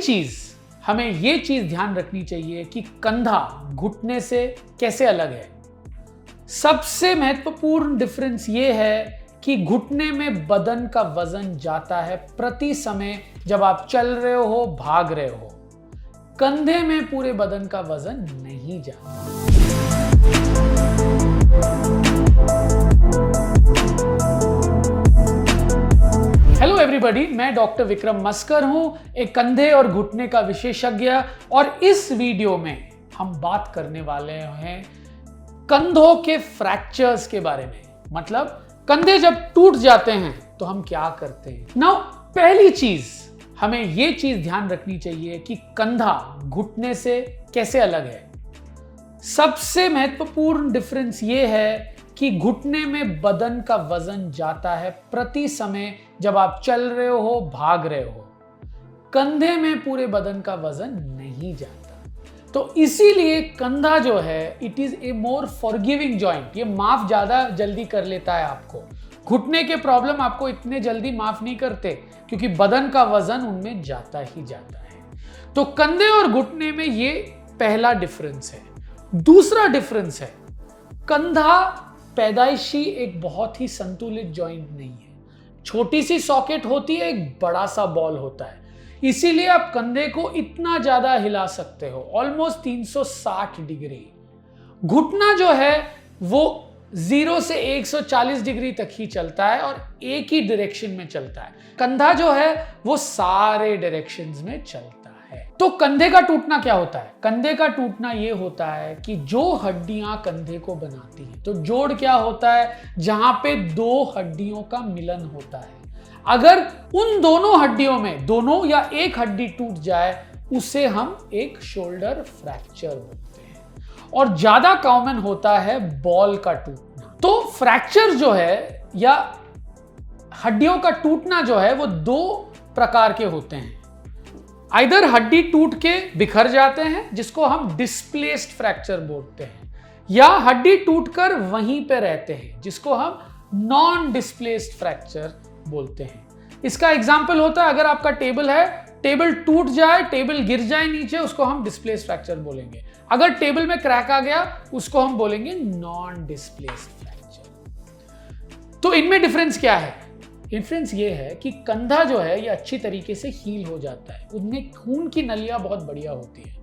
चीज हमें ये चीज ध्यान रखनी चाहिए कि कंधा घुटने से कैसे अलग है। सबसे महत्वपूर्ण डिफरेंस ये है कि घुटने में बदन का वजन जाता है प्रति समय जब आप चल रहे हो, भाग रहे हो। कंधे में पूरे बदन का वजन नहीं जाता। हेलो एवरीबॉडी, मैं डॉक्टर विक्रम मस्कर हूं, एक कंधे और घुटने का विशेषज्ञ। और इस वीडियो में हम बात करने वाले हैं कंधों के फ्रैक्चर्स के बारे में। मतलब कंधे जब टूट जाते हैं तो हम क्या करते हैं। नाउ पहली चीज हमें यह चीज ध्यान रखनी चाहिए कि कंधा घुटने से कैसे अलग है। सबसे महत्वपूर्ण डिफरेंस यह है कि घुटने में बदन का वजन जाता है प्रति समय जब आप चल रहे हो, भाग रहे हो। कंधे में पूरे बदन का वजन नहीं जाता। तो इसीलिए कंधा जो है, it is a more forgiving joint. ये माफ ज्यादा जल्दी कर लेता है आपको। घुटने के प्रॉब्लम आपको इतने जल्दी माफ नहीं करते क्योंकि बदन का वजन उनमें जाता ही जाता है। तो कंधे और घुटने में ये पहला डिफरेंस है। दूसरा डिफरेंस है, कंधा पैदाइशी एक बहुत ही संतुलित जॉइंट नहीं है। छोटी सी सॉकेट होती है, एक बड़ा सा बॉल होता है। इसीलिए आप कंधे को इतना ज्यादा हिला सकते हो, ऑलमोस्ट 360 डिग्री। घुटना जो है वो 0 से 140 डिग्री तक ही चलता है और एक ही डायरेक्शन में चलता है। कंधा जो है वो सारे डायरेक्शंस में चलता है। तो कंधे का टूटना क्या होता है? कंधे का टूटना ये होता है कि जो हड्डियां कंधे को बनाती हैं, तो जोड़ क्या होता है? जहां पे दो हड्डियों का मिलन होता है। अगर उन दोनों हड्डियों में दोनों या एक हड्डी टूट जाए, उसे हम एक शोल्डर फ्रैक्चर बोलते हैं। और ज्यादा कॉमन होता है बॉल का टूटना। तो फ्रैक्चर जो है या हड्डियों का टूटना जो है वो दो प्रकार के होते हैं। आइदर हड्डी टूट के बिखर जाते हैं, जिसको हम डिस्प्लेस्ड फ्रैक्चर बोलते हैं, या हड्डी टूटकर वहीं पे रहते हैं, जिसको हम नॉन डिस्प्लेस्ड फ्रैक्चर बोलते हैं। इसका एग्जाम्पल होता है, अगर आपका टेबल है, टेबल टूट जाए, टेबल गिर जाए नीचे, उसको हम डिस्प्लेस्ड फ्रैक्चर बोलेंगे। अगर टेबल में क्रैक आ गया, उसको हम बोलेंगे नॉन डिस्प्लेस्ड फ्रैक्चर। तो इनमें डिफरेंस क्या है? डिफरेंस ये है कि कंधा जो है ये अच्छी तरीके से हील हो जाता है, उनमें खून की नलियां बहुत बढ़िया होती है।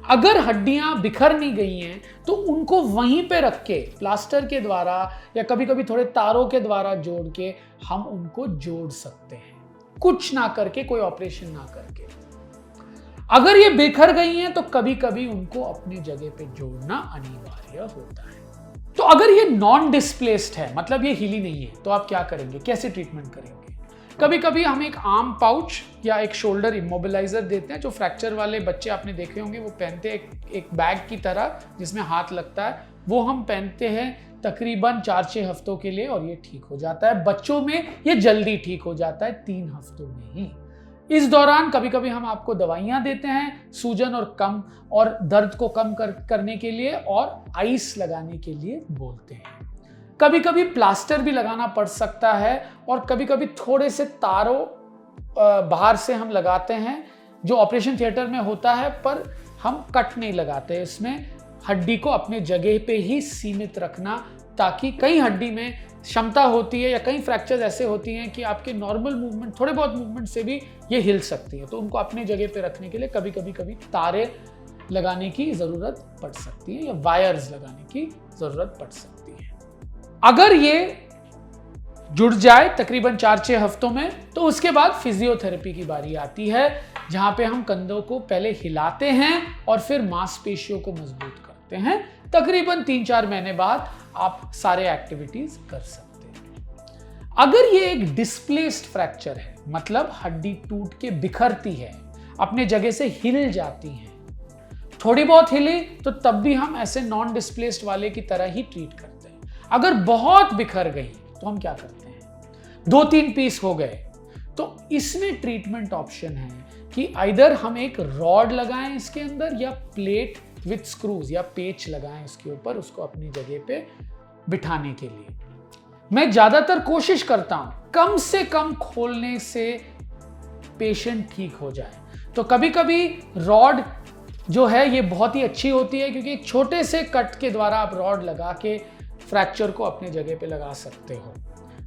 अगर हड्डियां बिखर नहीं गई हैं तो उनको वहीं पे रख के प्लास्टर के द्वारा या कभी कभी थोड़े तारों के द्वारा जोड़ के हम उनको जोड़ सकते हैं, कुछ ना करके, कोई ऑपरेशन ना करके। अगर ये बिखर गई हैं तो कभी कभी उनको अपनी जगह पे जोड़ना अनिवार्य होता है। तो अगर ये नॉन डिस्प्लेस्ड है, मतलब ये हिली नहीं है, तो आप क्या करेंगे, कैसे ट्रीटमेंट करेंगे? कभी कभी हम एक आर्म पाउच या एक शोल्डर इमोबिलाइजर देते हैं, जो फ्रैक्चर वाले बच्चे आपने देखे होंगे, वो पहनते हैं एक बैग की तरह जिसमें हाथ लगता है। वो हम पहनते हैं तकरीबन 4-6 हफ्तों के लिए और ये ठीक हो जाता है। बच्चों में ये जल्दी ठीक हो जाता है, 3 हफ्तों में ही। इस दौरान कभी कभी हम आपको दवाइयां देते हैं सूजन और दर्द को कम करने के लिए, और आइस लगाने के लिए बोलते हैं। कभी कभी प्लास्टर भी लगाना पड़ सकता है, और कभी कभी थोड़े से तारों बाहर से हम लगाते हैं, जो ऑपरेशन थिएटर में होता है, पर हम कट नहीं लगाते। इसमें हड्डी को अपने जगह पे ही सीमित रखना, ताकि कई हड्डी में क्षमता होती है या कई फ्रैक्चर्स ऐसे होती हैं कि आपके नॉर्मल मूवमेंट, थोड़े बहुत मूवमेंट से भी ये हिल सकती है। तो उनको अपने जगह पे रखने के लिए कभी कभी तारे लगाने की जरूरत पड़ सकती है या वायर्स लगाने की जरूरत पड़ सकती है। अगर ये जुड़ जाए तकरीबन 4-6 हफ्तों में, तो उसके बाद फिजियोथेरेपी की बारी आती है, जहां पे हम कंधों को पहले हिलाते हैं और फिर मांसपेशियों को मजबूत करते हैं। तकरीबन 3-4 महीने बाद आप सारे एक्टिविटीज कर सकते हैं। अगर ये एक डिस्प्लेस्ड फ्रैक्चर है, मतलब हड्डी टूट के बिखरती है, अपने जगह से हिल जाती है, थोड़ी बहुत हिली, तो तब भी हम ऐसे नॉन डिस्प्लेस्ड वाले की तरह ही ट्रीट करते हैं। अगर बहुत बिखर गई तो हम क्या करते हैं? 2-3 पीस हो गए, तो इसमें ट्रीटमेंट ऑप्शन है कि आइदर हम एक रॉड लगाएं इसके अंदर, या प्लेट विथ स्क्रूज या पेच लगाएं इसके ऊपर, उसको अपनी जगह पे बिठाने के लिए। मैं ज्यादातर कोशिश करता हूं कम से कम खोलने से पेशेंट ठीक हो जाए। तो कभी कभी रॉड जो है ये बहुत ही अच्छी होती है, क्योंकि एक छोटे से कट के द्वारा आप रॉड लगा के फ्रैक्चर को अपने जगह पे लगा सकते हो।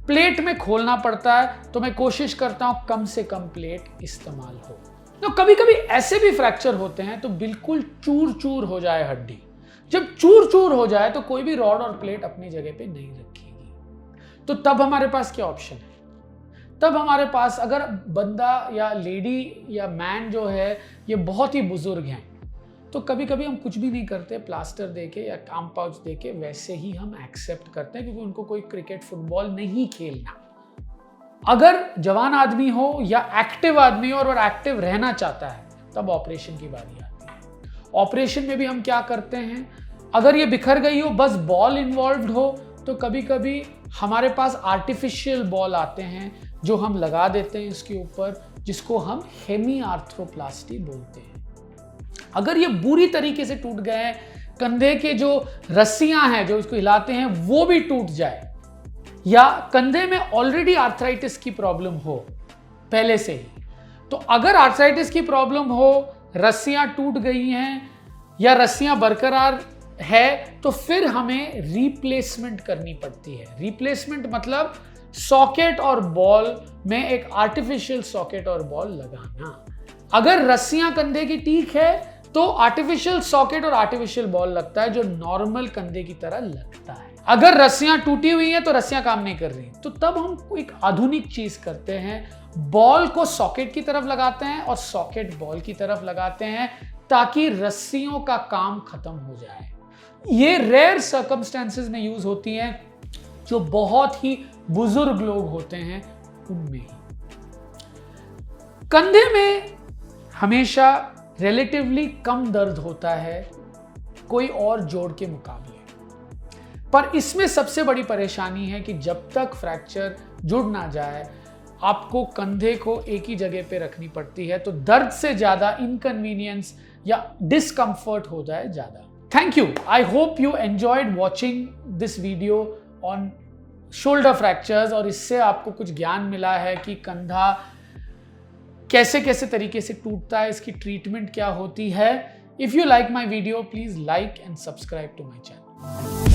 प्लेट में खोलना पड़ता है, तो मैं कोशिश करता हूं कम से कम प्लेट इस्तेमाल हो। तो कभी कभी ऐसे भी फ्रैक्चर होते हैं तो बिल्कुल चूर चूर हो जाए हड्डी। जब चूर चूर हो जाए तो कोई भी रॉड और प्लेट अपनी जगह पे नहीं रखेगी। तो तब हमारे पास क्या ऑप्शन है? तब हमारे पास, अगर बंदा या लेडी या मैन जो है ये बहुत ही बुजुर्ग हैं, तो कभी कभी हम कुछ भी नहीं करते, प्लास्टर देके या काम पाउच देके वैसे ही हम एक्सेप्ट करते हैं, क्योंकि उनको कोई क्रिकेट फुटबॉल नहीं खेलना। अगर जवान आदमी हो या एक्टिव आदमी हो और एक्टिव रहना चाहता है, तब ऑपरेशन की बारी आती है। ऑपरेशन में भी हम क्या करते हैं, अगर ये बिखर गई हो, बस बॉल इन्वॉल्व्ड हो, तो कभी कभी हमारे पास आर्टिफिशियल बॉल आते हैं जो हम लगा देते हैं इसके ऊपर, जिसको हम हेमी आर्थ्रोप्लास्टी बोलते हैं। अगर ये बुरी तरीके से टूट गए हैं, कंधे के जो रस्सियां हैं जो इसको हिलाते हैं वो भी टूट जाए, या कंधे में ऑलरेडी आर्थराइटिस की प्रॉब्लम हो पहले से ही, तो अगर आर्थराइटिस की प्रॉब्लम हो, रस्सियां टूट गई हैं या रस्सियां बरकरार है, तो फिर हमें रिप्लेसमेंट करनी पड़ती है। रिप्लेसमेंट मतलब सॉकेट और बॉल में एक आर्टिफिशियल सॉकेट और बॉल लगाना। अगर रस्सियां कंधे की ठीक है तो आर्टिफिशियल सॉकेट और आर्टिफिशियल बॉल लगता है, जो नॉर्मल कंधे की तरह लगता है। अगर रस्सियां टूटी हुई हैं तो रस्सियां काम नहीं कर रही, तो तब हम एक आधुनिक चीज करते हैं, बॉल को सॉकेट की तरफ लगाते हैं और सॉकेट बॉल की तरफ लगाते हैं, ताकि रस्सियों का काम खत्म हो जाए। ये रेयर सर्कमस्टेंसेस में यूज होती हैं, जो बहुत ही बुजुर्ग लोग होते हैं उनमें ही। कंधे में हमेशा रिलेटिवली कम दर्द होता है कोई और जोड़ के मुकाबले, पर इसमें सबसे बड़ी परेशानी है कि जब तक फ्रैक्चर जुड़ ना जाए, आपको कंधे को एक ही जगह पे रखनी पड़ती है, तो दर्द से ज्यादा इनकन्वीनियंस या डिस्कंफर्ट हो जाए ज्यादा। Thank you. I hope you enjoyed watching this video on shoulder fractures, और इससे आपको कुछ ज्ञान मिला है कि कंधा कैसे कैसे तरीके से टूटता है, इसकी ट्रीटमेंट क्या होती है। If you like my video, please like and subscribe to my channel.